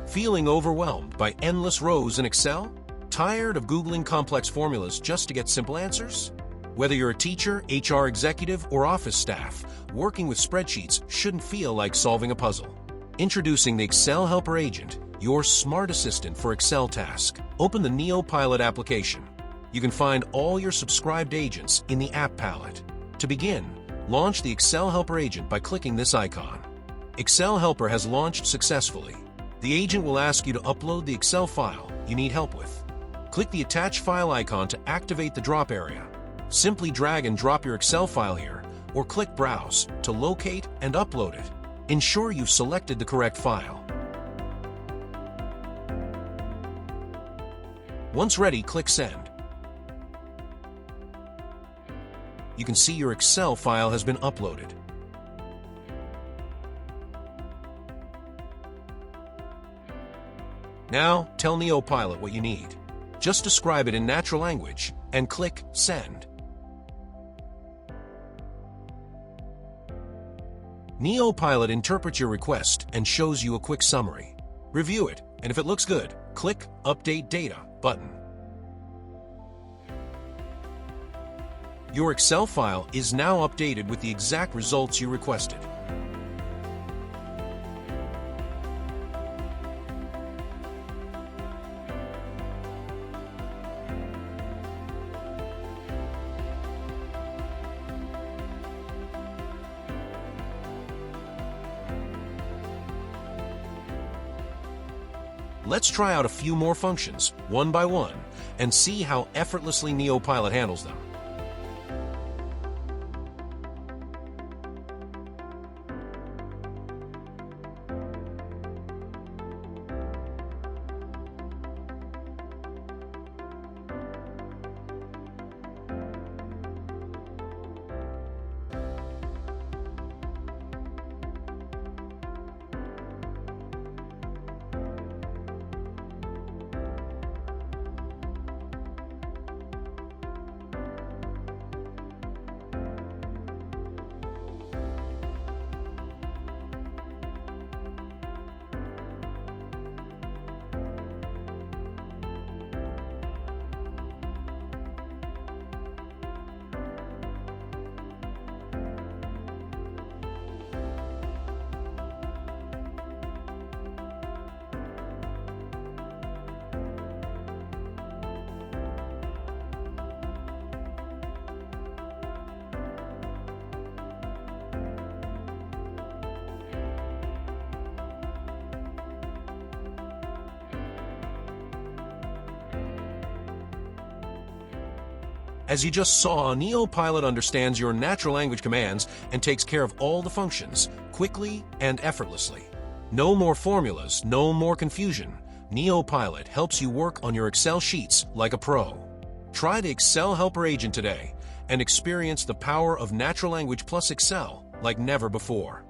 Feeling overwhelmed by endless rows in Excel? Tired of Googling complex formulas just to get simple answers? Whether you're a teacher, HR executive, or office staff, working with spreadsheets shouldn't feel like solving a puzzle. Introducing the Excel Helper Agent, your smart assistant for Excel tasks. Open the NeoPilot application. You can find all your subscribed agents in the app palette. To begin, launch the Excel Helper Agent by clicking this icon. Excel Helper has launched successfully. The agent will ask you to upload the Excel file you need help with. Click the Attach File icon to activate the drop area. Simply drag and drop your Excel file here, or click Browse to locate and upload it. Ensure you've selected the correct file. Once ready, click Send. You can see your Excel file has been uploaded. Now, tell NeoPilot what you need. Just describe it in natural language and click Send. NeoPilot interprets your request and shows you a quick summary. Review it, and if it looks good, click Update Data button. Your Excel file is now updated with the exact results you requested. Let's try out a few more functions, one by one, and see how effortlessly NeoPilot handles them. As you just saw, NeoPilot understands your natural language commands and takes care of all the functions, quickly and effortlessly. No more formulas, no more confusion. NeoPilot helps you work on your Excel sheets like a pro. Try the Excel Helper Agent today and experience the power of natural language plus Excel like never before.